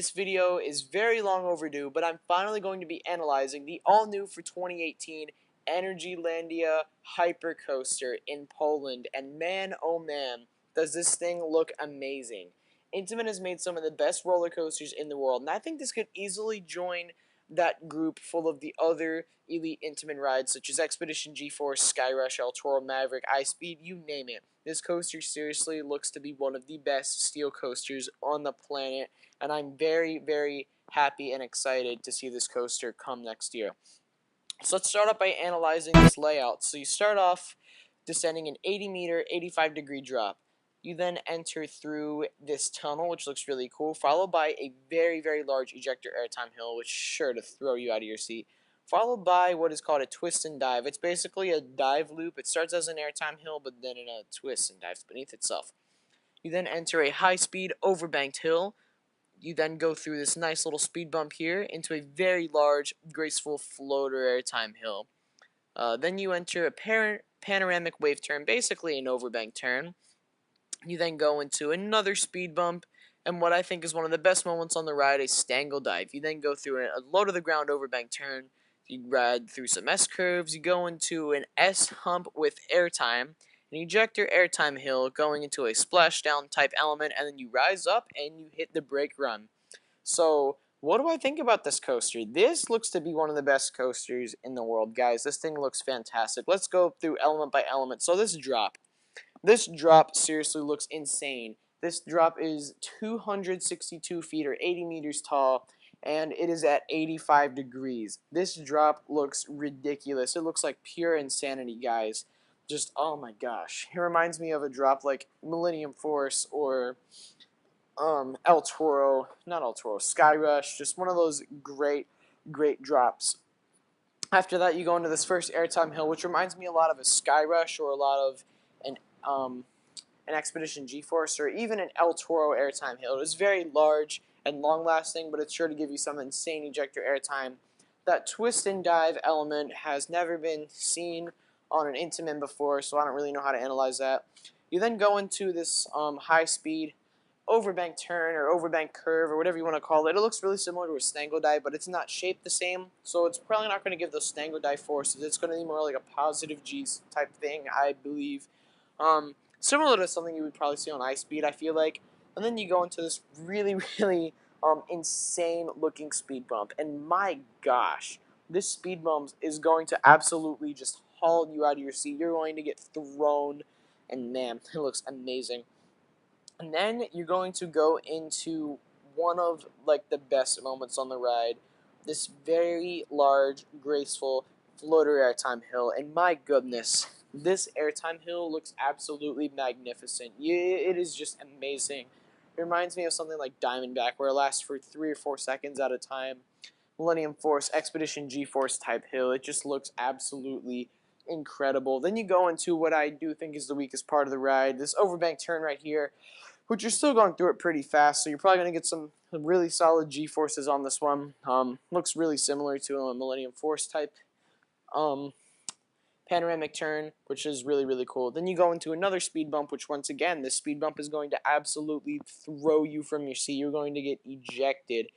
This video is very long overdue, but I'm finally going to be analyzing the all-new for 2018 Energylandia Hyper Coaster in Poland, and man, oh man, does this thing look amazing. Intamin has made some of the best roller coasters in the world, and I think this could easily join that group full of the other elite Intamin rides such as Expedition G-Force, Skyrush, El Toro, Maverick, iSpeed, you name it. This coaster seriously looks to be one of the best steel coasters on the planet, and I'm very, very happy and excited to see this coaster come next year. So let's start off by analyzing this layout. So you start off descending an 80-meter, 85-degree drop. You then enter through this tunnel, which looks really cool, followed by a very, very large ejector airtime hill, which is sure to throw you out of your seat, followed by what is called a twist and dive. It's basically a dive loop. It starts as an airtime hill, but then in a twist and dives beneath itself. You then enter a high-speed, overbanked hill. You then go through this nice little speed bump here into a very large, graceful floater airtime hill. Then you enter a panoramic wave turn, basically an overbank turn. You then go into another speed bump, and what I think is one of the best moments on the ride, a stangle dive. You then go through a low-to-the-ground overbank turn. You ride through some S-curves. You go into an S-hump with airtime, an ejector airtime hill going into a splashdown type element, and then you rise up and you hit the brake run. So, what do I think about this coaster? This looks to be one of the best coasters in the world, guys. This thing looks fantastic. Let's go through element by element. So this drop. This drop seriously looks insane. This drop is 262 feet or 80 meters tall, and it is at 85 degrees. This drop looks ridiculous. It looks like pure insanity, guys. Just, oh my gosh. It reminds me of a drop like Millennium Force or El Toro, not El Toro, Skyrush. Just one of those great, great drops. After that, you go into this first airtime hill, which reminds me a lot of a Skyrush or a lot of an Expedition G-Force or even an El Toro airtime hill. It is very large and long-lasting, but it's sure to give you some insane ejector airtime. That twist and dive element has never been seen on an Intamin before, so I don't really know how to analyze that. You then go into this high-speed overbank turn or overbank curve or whatever you want to call it. It looks really similar to a stangle dive, but it's not shaped the same, so it's probably not going to give those stangle dive forces. It's going to be more like a positive G type thing, I believe. Similar to something you would probably see on iSpeed, I feel like. And then you go into this really, really insane looking speed bump, and my gosh, this speed bump is going to absolutely just haul you out of your seat. You're going to get thrown, and man, it looks amazing. And then you're going to go into one of like the best moments on the ride, this very large, graceful floater airtime hill, and my goodness, this airtime hill looks absolutely magnificent. It is just amazing. It reminds me of something like Diamondback, where it lasts for 3 or 4 seconds at a time. Millennium Force, Expedition G-Force type hill. It just looks absolutely incredible. Then you go into what I do think is the weakest part of the ride, this overbank turn right here, which you're still going through it pretty fast, so you're probably going to get some really solid G-forces on this one. Looks really similar to a Millennium Force type panoramic turn, which is really, really cool. Then you go into another speed bump, which once again, this speed bump is going to absolutely throw you from your seat. You're going to get ejected.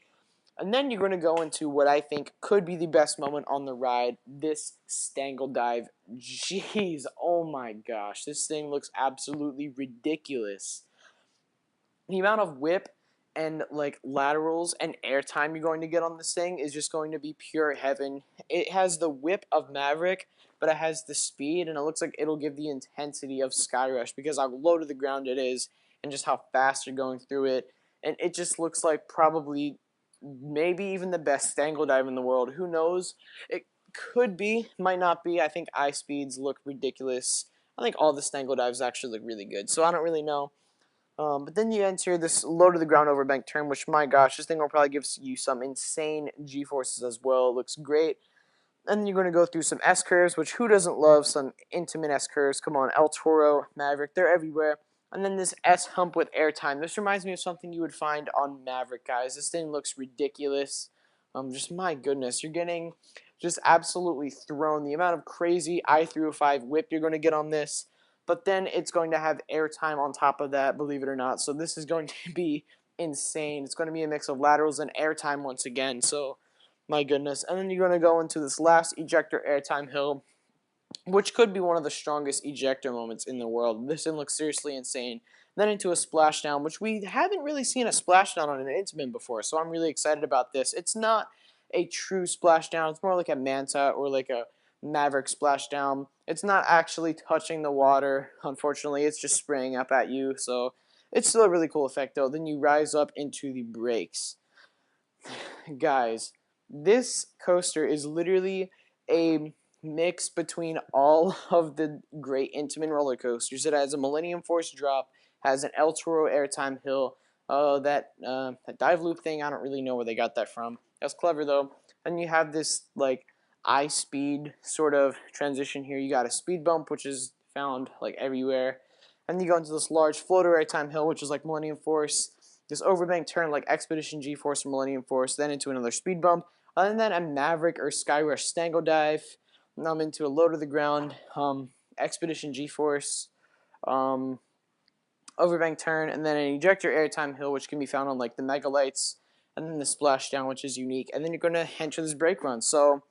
And then you're going to go into what I think could be the best moment on the ride, this stangle dive. Jeez, oh my gosh, this thing looks absolutely ridiculous. The amount of whip and like laterals and airtime you're going to get on this thing is just going to be pure heaven. It has the whip of Maverick, but it has the speed, and it looks like it'll give the intensity of Skyrush because how low to the ground it is and just how fast you're going through it. And it just looks like probably maybe even the best stangle dive in the world. Who knows? It could be, might not be. I think iSpeeds look ridiculous. I think all the stangle dives actually look really good, so I don't really know. But then you enter this low to the ground overbank turn, which, my gosh, this thing will probably give you some insane G-forces as well. It looks great. And then you're going to go through some S-curves, which who doesn't love some intimate S-curves? Come on, El Toro, Maverick, they're everywhere. And then this S-hump with airtime. This reminds me of something you would find on Maverick, guys. This thing looks ridiculous. Just my goodness, you're getting just absolutely thrown. The amount of crazy I-305 whip you're going to get on this. But then it's going to have airtime on top of that, believe it or not. So this is going to be insane. It's going to be a mix of laterals and airtime once again. So, my goodness. And then you're going to go into this last ejector airtime hill, which could be one of the strongest ejector moments in the world. This thing looks seriously insane. Then into a splashdown, which we haven't really seen a splashdown on an Intamin before, so I'm really excited about this. It's not a true splashdown. It's more like a Manta or like a Maverick splashdown. It's not actually touching the water, unfortunately. It's just spraying up at you, so it's still a really cool effect, though. Then you rise up into the brakes. Guys, this coaster is literally a mix between all of the great Intamin roller coasters. It has a Millennium Force drop, has an El Toro airtime hill, that dive loop thing, I don't really know where they got that from. That's clever though. And you have this like I-speed sort of transition here. You got a speed bump, which is found like everywhere. And you go into this large floater airtime hill, which is like Millennium Force. This overbank turn like Expedition G-Force from Millennium Force, then into another speed bump. And then a Maverick or Skyrush Stangle dive. And I'm into a low to the ground, Expedition G-Force, overbank turn, and then an ejector airtime hill, which can be found on like the Megalites, and then the splashdown, which is unique. And then you're going to enter this brake run. So,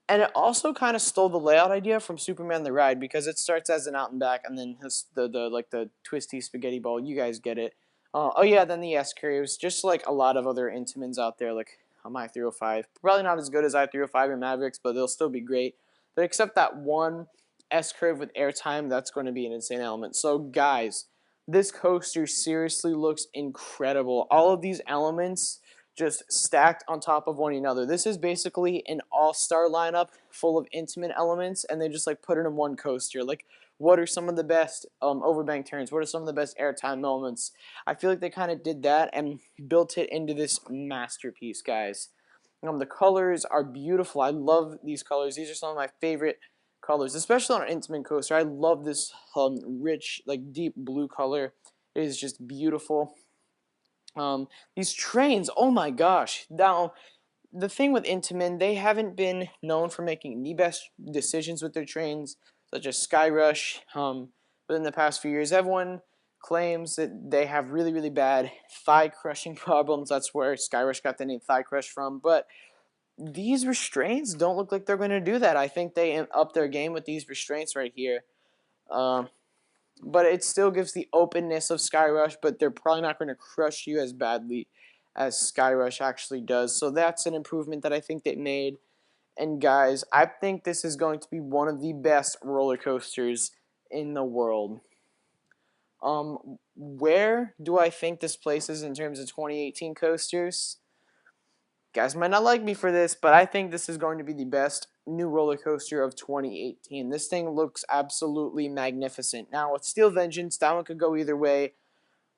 and it also kind of stole the layout idea from Superman the Ride, because it starts as an out and back, and then the twisty spaghetti ball. You guys get it. Oh yeah, then the S curves, just like a lot of other Intamins out there, like my 305. Probably not as good as I-305 and Mavericks, but they'll still be great. But except that one S-curve with airtime, that's going to be an insane element. So guys, this coaster seriously looks incredible. All of these elements just stacked on top of one another. This is basically an all-star lineup full of Intamin elements, and they just like put it in one coaster. Like, what are some of the best overbank turns? What are some of the best airtime moments? I feel like they kind of did that and built it into this masterpiece, guys. The colors are beautiful. I love these colors. These are some of my favorite colors, especially on an Intamin coaster. I love this rich, like deep blue color. It is just beautiful. These trains, oh my gosh. Now, the thing with Intamin, they haven't been known for making the best decisions with their trains, such as Skyrush. But in the past few years, everyone claims that they have really, really bad thigh crushing problems. That's where Skyrush got the name Thigh Crush from. But these restraints don't look like they're going to do that. I think they up their game with these restraints right here. But it still gives the openness of Skyrush, but they're probably not going to crush you as badly as Skyrush actually does. So that's an improvement that I think they made. And guys, I think this is going to be one of the best roller coasters in the world. Where do I think this places in terms of 2018 coasters? Guys might not like me for this, but I think this is going to be the best new roller coaster of 2018. This thing looks absolutely magnificent. Now, with Steel Vengeance, that one could go either way.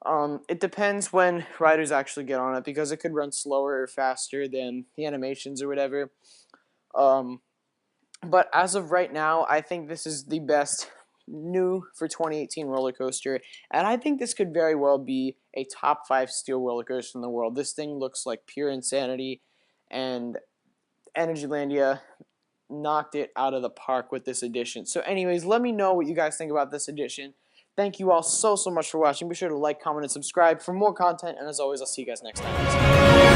It depends when riders actually get on it, because it could run slower or faster than the animations or whatever. But as of right now, I think this is the best new for 2018 roller coaster, and I think this could very well be a top 5 steel roller coaster in the world. This thing looks like pure insanity, and Energylandia knocked it out of the park with this edition. So anyways, let me know what you guys think about this edition. Thank you all so much for watching. Be sure to like, comment, and subscribe for more content, and as always, I'll see you guys next time.